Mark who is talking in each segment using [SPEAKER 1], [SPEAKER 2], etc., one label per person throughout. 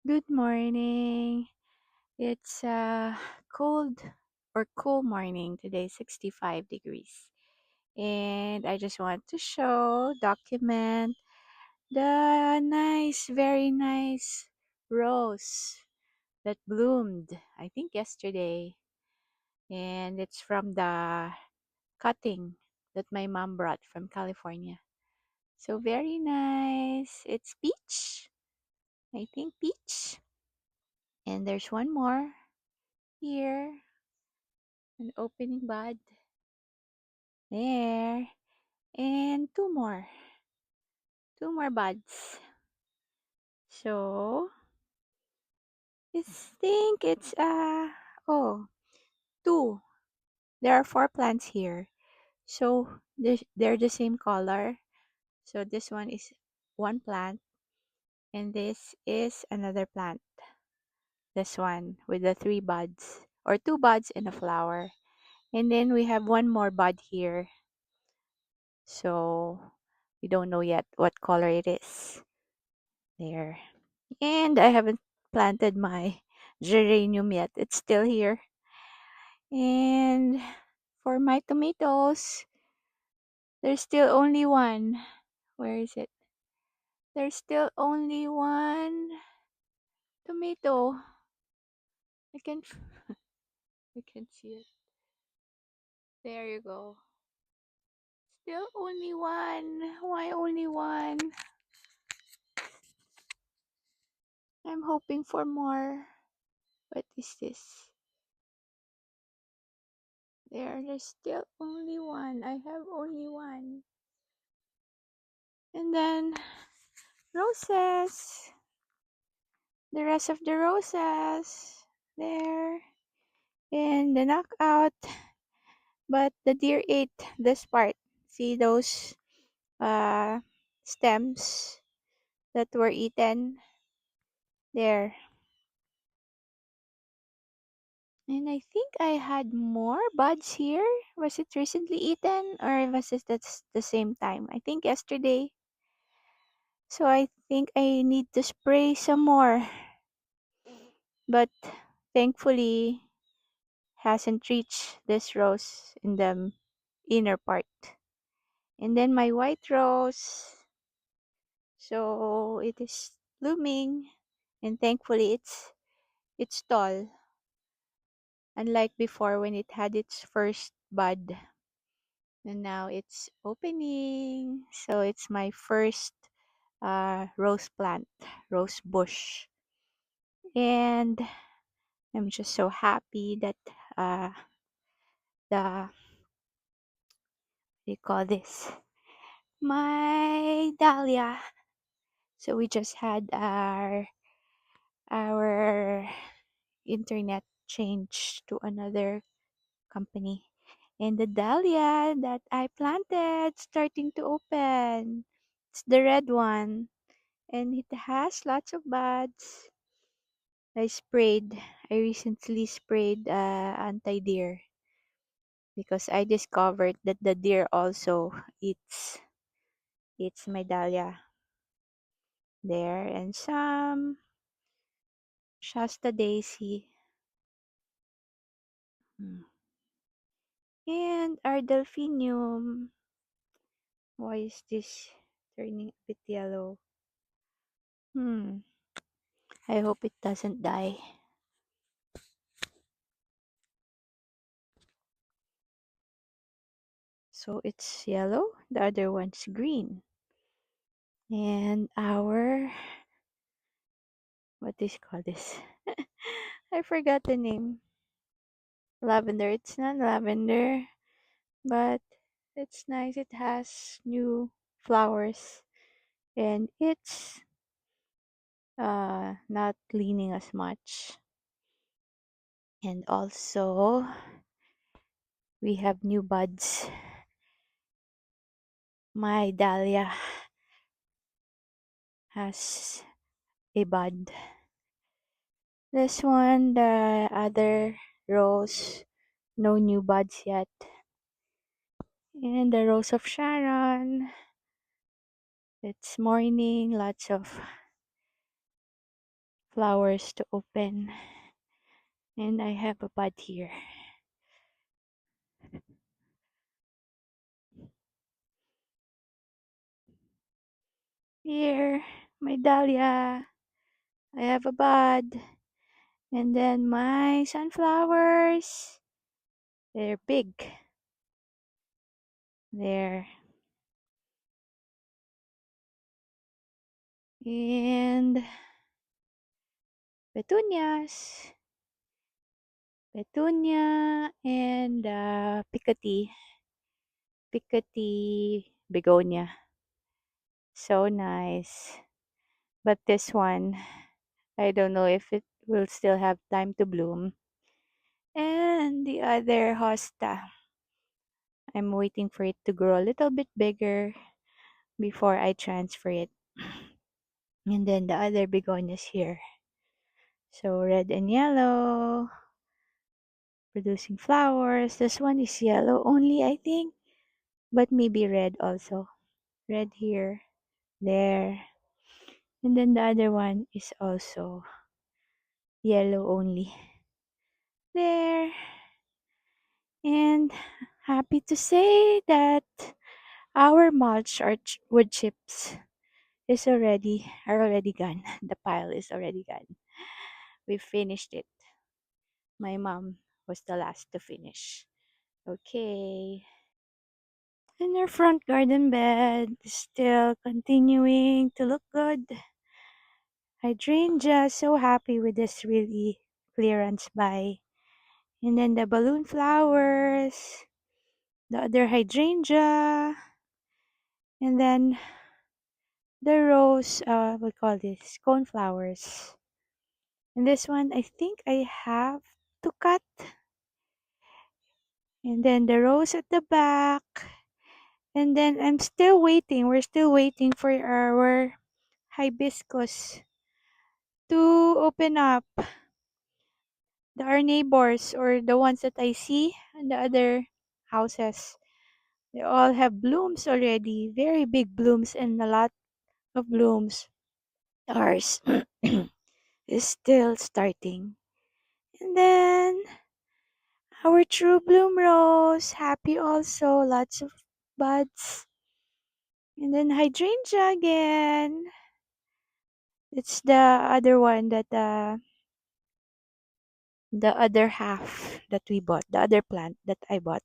[SPEAKER 1] Good morning. It's a cold or cool morning today, 65 degrees. And I just want to document the very nice rose that bloomed, I think yesterday. And it's from the cutting that my mom brought from California. So very nice. It's peach. I think peach. And there's one more here. An opening bud there, and two more buds. So I think it's oh two. There are four plants here, so they're the same color. So this one is one plant, and this is another plant. This one with the three buds or two buds and a flower, and then we have one more bud here. So we don't know yet what color it is. There. And I haven't planted my geranium yet. It's still here. And for my tomatoes, there's still only one. Where is it? There's still only one tomato. I can I can see it. There you go. Still only one. Why only one? I'm hoping for more. What is this? There's still only one. I have only one. And then roses. The rest of the roses there. And the knockout. But the deer ate this part. See those uh stems that were eaten there. And I think I had more buds here. Was it recently eaten or was it that's the same time? I think yesterday. So I think I need to spray some more. But thankfully hasn't reached this rose in the inner part. And then my white rose. So it is blooming and thankfully it's tall. Unlike before when it had its first bud. And now it's opening. So it's my first rose plant, rose bush. And I'm just so happy that uh, the, what do you call this? My dahlia. So we just had our internet changed to another company. And the dahlia that I planted starting to open. It's the red one. And it has lots of buds. I recently sprayed anti-deer because I discovered that the deer also eats my dahlia there and some Shasta daisy. Hmm. And our delphinium. Why is this turning a bit yellow? Hmm. I hope it doesn't die. So it's yellow. The other one's green. And our what is called this? I forgot the name. Lavender. It's not lavender, but it's nice. It has new flowers and it's not leaning as much. And also we have new buds. My dahlia has a bud. This one, the other rose, no new buds yet. And the rose of Sharon, it's morning, lots of flowers to open. And I have a bud here. Here, my dahlia. I have a bud. And then my sunflowers. They're big. There. And petunias. Petunia and Picotee. Picotee begonia. So nice. But this one, I don't know if it will still have time to bloom. And the other hosta, I'm waiting for it to grow a little bit bigger before I transfer it. And then the other begonias here. So red and yellow, producing flowers. This one is yellow only, I think, but maybe red also. Red here, there. And then the other one is also yellow only. There. And happy to say that our mulch or wood chips are already gone. The pile is already gone. We finished it. My mom was the last to finish. Okay. And our front garden bed is still continuing to look good. Hydrangea, so happy with this really clearance buy. And then the balloon flowers, the other hydrangea, and then the rose, we call this cone flowers. And this one, I think I have to cut. And then the rose at the back. And then I'm still waiting. We're still waiting for our hibiscus to open up. Our neighbors or the ones that I see in the other houses, they all have blooms already. Very big blooms and a lot of blooms. Ours is still starting. And then our true bloom rose, happy also, lots of buds. And then hydrangea again. It's the other one that the other half that we bought, the other plant that I bought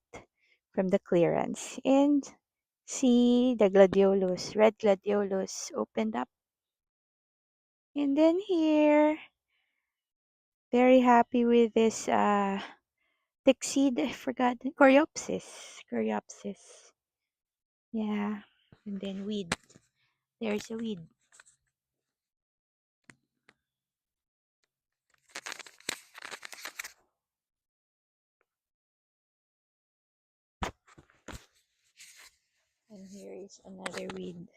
[SPEAKER 1] from the clearance. And see the gladiolus, red gladiolus opened up. And then here, very happy with this thick seed. I forgot coreopsis. Coreopsis. Yeah. And then weed. There's a weed. And here is another weed.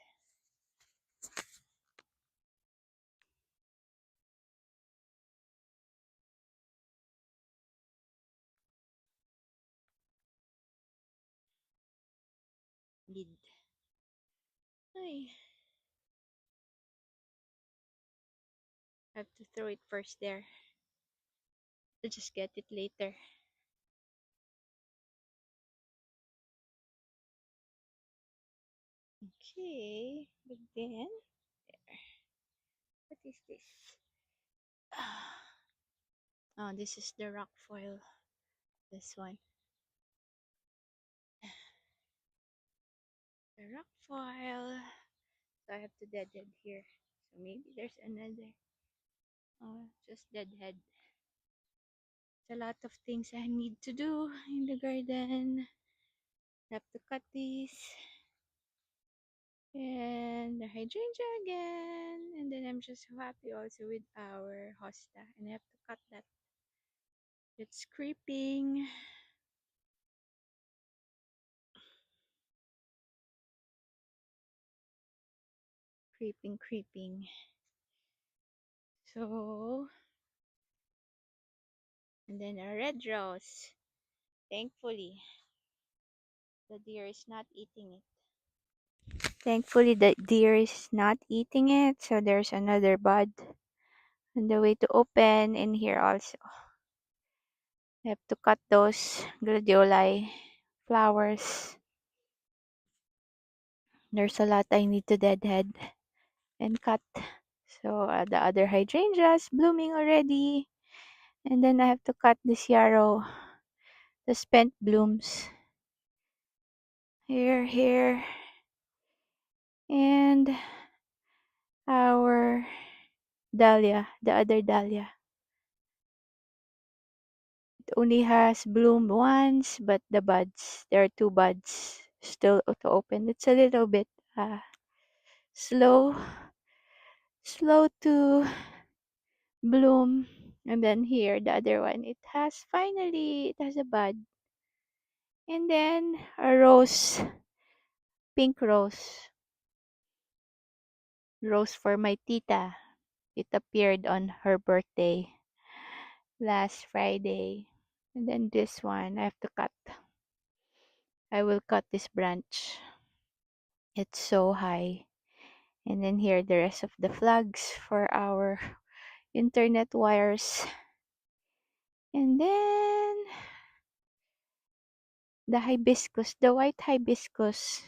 [SPEAKER 1] Weed. Ay, have to throw it first there. I'll just get it later. Okay, but then what is this? Oh, this is the rock foil. This one. The rock foil. So I have to deadhead here. So maybe there's another. Oh, just deadhead. It's a lot of things I need to do in the garden. I have to cut these. And the hydrangea again. And then I'm just so happy also with our hosta. And I have to cut that. It's creeping. Creeping, creeping. So, and then a red rose. Thankfully, the deer is not eating it. Thankfully, the deer is not eating it. So there's another bud. on the way to open. And here also, I have to cut those gladioli flowers. There's a lot I need to deadhead and cut. So the other hydrangeas blooming already. And then I have to cut this yarrow, the spent blooms. Here. And our dahlia, the other dahlia. It only has bloomed once, but the buds, there are 2 buds still to open. It's a little bit slow to bloom. And then here, the other one, it has a bud. And then a rose, pink rose for my tita. It appeared on her birthday last Friday. And then this one, I have to cut. I will cut this branch. It's so high. And then here, the rest of the flags for our internet wires. And then the hibiscus, the white hibiscus.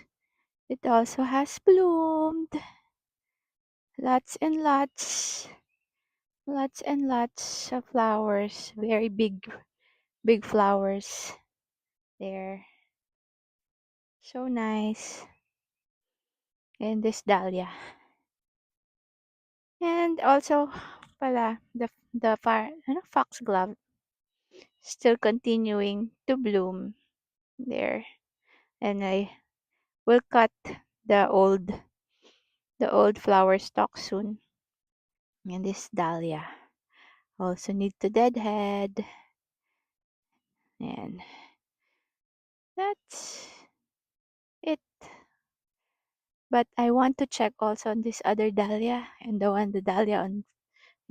[SPEAKER 1] It also has bloomed. Lots and lots of flowers. Very big flowers there. So nice. And this dahlia. And also pala the foxglove still continuing to bloom there. And I will cut the old flower stalk soon. And this dahlia also need to deadhead. And that's it. But I want to check also on this other dahlia and the dahlia in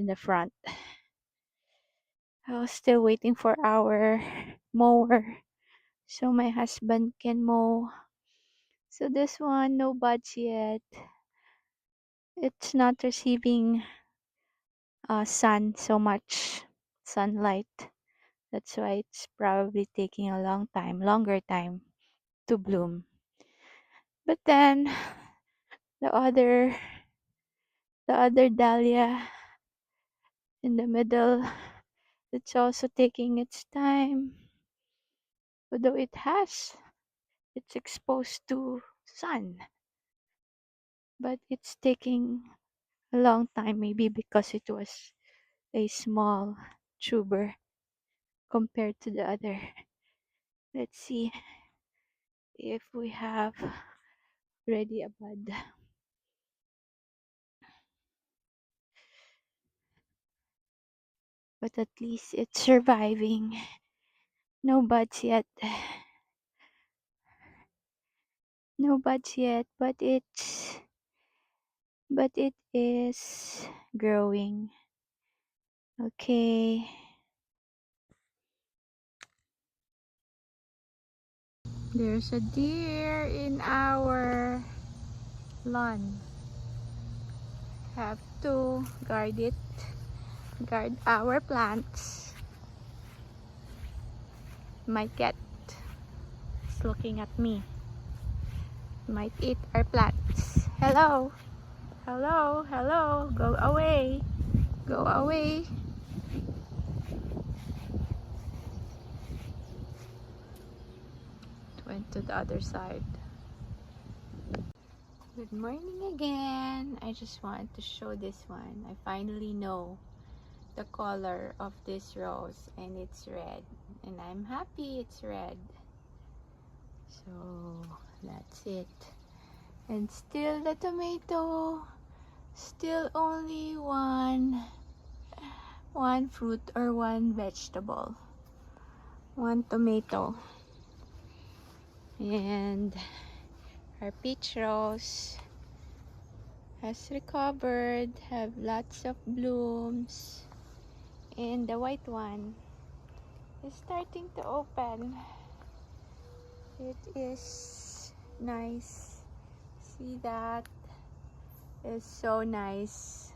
[SPEAKER 1] the front. I was still waiting for our mower so my husband can mow. So this one, no buds yet. It's not receiving so much sunlight. That's why it's probably taking a longer time to bloom. But then the other dahlia in the middle, it's also taking its time. Although it's exposed to sun, but it's taking a long time, maybe because it was a small tuber compared to the other. Let's see if we have already a bud. But at least it's surviving. No buds yet. No buds yet, but it is growing. Okay. There's a deer in our lawn. Have to guard it. Guard our plants. My cat is looking at me. Might eat our plants. Hello. Hello. Go away. Go away. Went to the other side. Good morning again. I just want to show this one. I finally know the color of this rose, and it's red, and I'm happy it's red. So that's it. And still the tomato, still only one fruit or one vegetable, one tomato. And our peach rose has recovered, have lots of blooms, and the white one is starting to open. It is nice. See, that is so nice.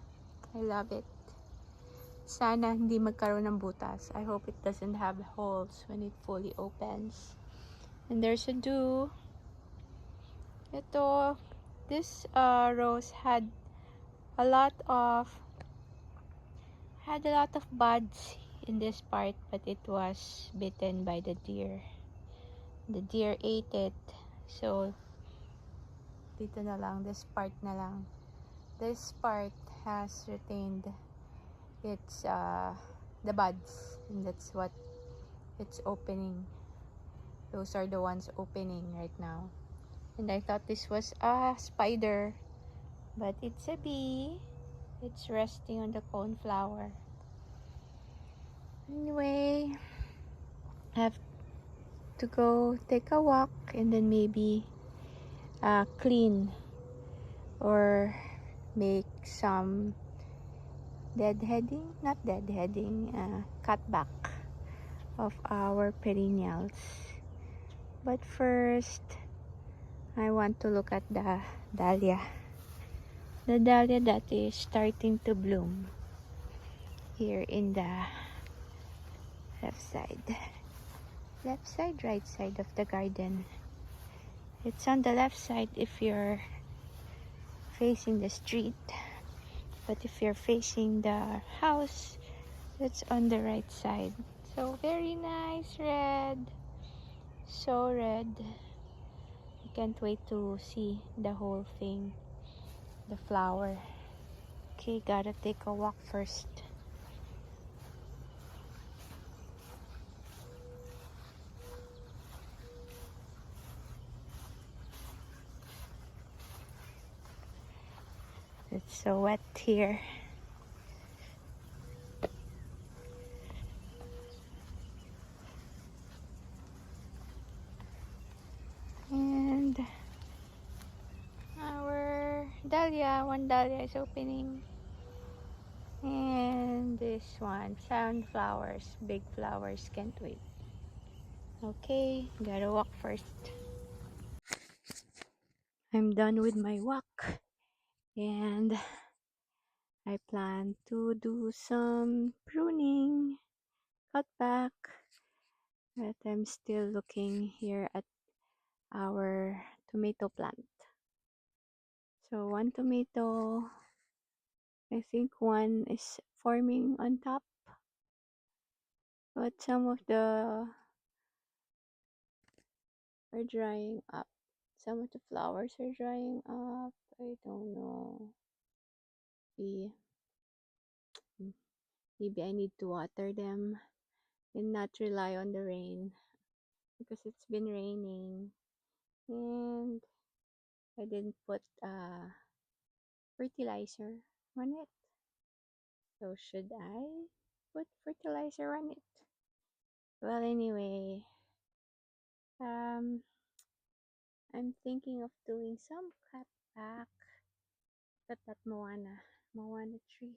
[SPEAKER 1] I love it. Sana hindi magkaroon ng butas. I hope it doesn't have holes when it fully opens. And there's a dew. Ito, this rose a lot of had a lot of buds in this part, but it was bitten by the deer. The deer ate it. So dito na lang, this part na lang. This part has retained its the buds, and that's what it's opening. Those are the ones opening right now. And I thought this was a spider, but it's a bee. It's resting on the coneflower. Anyway, I have to go take a walk and then maybe clean or make some cut back of our perennials. But first, I want to look at the dahlia. The dahlia that is starting to bloom here in the left side, right side of the garden. It's on the left side if you're facing the street, but if you're facing the house, it's on the right side. So very nice red, so red. I can't wait to see the whole thing, the flower. Okay, gotta take a walk first. It's so wet here. And our one dahlia is opening. And this one, sunflowers, big flowers, can't wait. Okay, gotta walk first. I'm done with my walk and I plan to do some pruning, cut back, but I'm still looking here at our tomato plant. So one tomato, I think one is forming on top, but some of the are drying up. Some of the flowers are drying up. I don't know. Maybe I need to water them and not rely on the rain because it's been raining and I didn't put fertilizer on it. So should I put fertilizer on it? Well, anyway, I'm thinking of doing some cutback. Look at that Moana tree.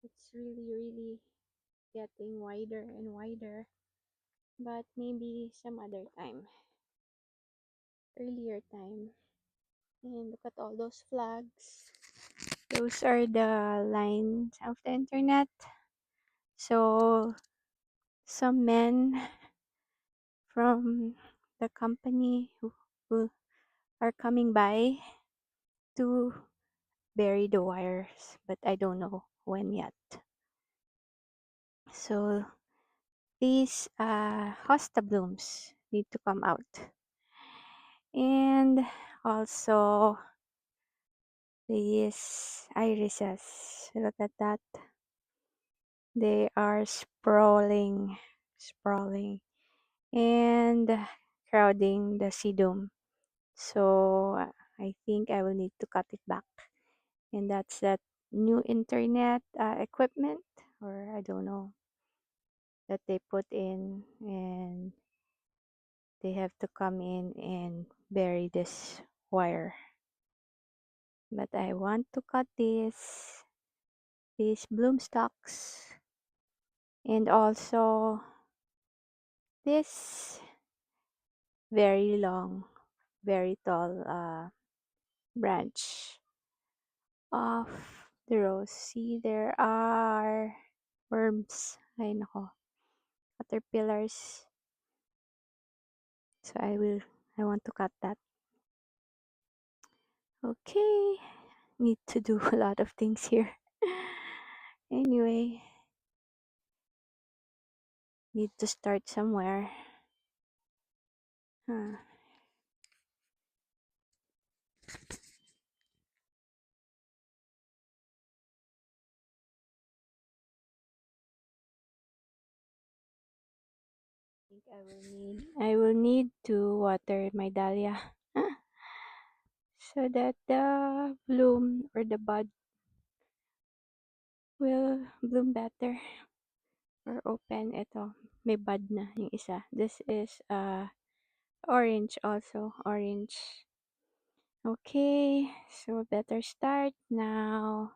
[SPEAKER 1] It's really getting wider and wider, but maybe some other time, earlier time. And look at all those flags. Those are the lines of the internet. So some men from the company who are coming by to bury the wires, but I don't know when yet. So these hosta blooms need to come out. And also these irises, look at that. They are sprawling and crowding the sedum. So I think I will need to cut it back. And that's that new internet equipment, or I don't know, that they put in, and they have to come in and bury this wire. But I want to cut these bloom stalks, and also this very long, very tall branch of the rose. See, there are worms. Ay nako, caterpillars. So I want to cut that. Okay, need to do a lot of things here. Anyway, need to start somewhere. Huh. I think I will need to water my dahlia so that the bloom or the bud will bloom better or open. Ito, may bud na yung isa. This is orange also, orange. Okay, so better start now.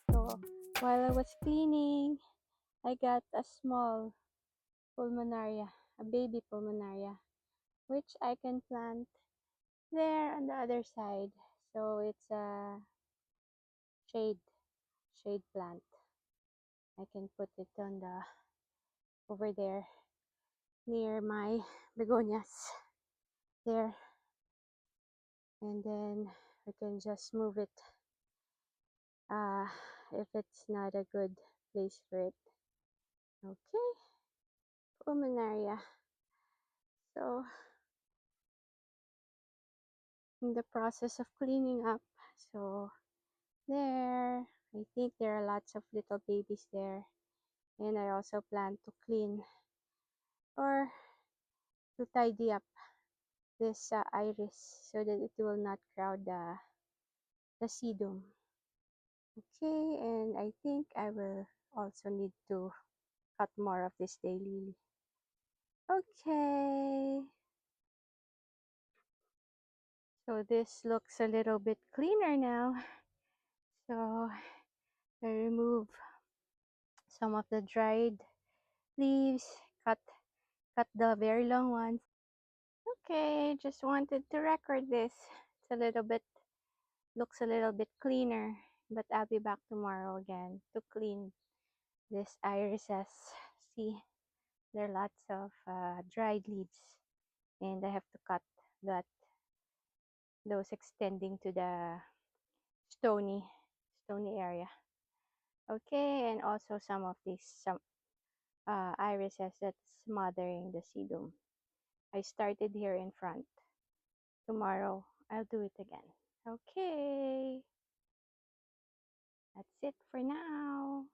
[SPEAKER 1] So while I was cleaning, I got a small pulmonaria, a baby pulmonaria, which I can plant there on the other side. So it's a shade, shade plant. I can put it on the over there near my begonias there, and then we can just move it if it's not a good place for it. Okay, pulmonaria. So in the process of cleaning up, so there, I think there are lots of little babies there, and I also plan to clean or to tidy up this iris so that it will not crowd the sedum. Okay, and I think I will also need to cut more of this daylily. Okay, so this looks a little bit cleaner now. So I remove some of the dried leaves, cut the very long ones. Okay, just wanted to record this. It's a little bit, looks a little bit cleaner, but I'll be back tomorrow again to clean this irises. See, there are lots of dried leaves, and I have to cut that, those extending to the stony area. Okay, and also some of these irises that's smothering the sedum. I started here in front. Tomorrow I'll do it again. Okay, That's it for now.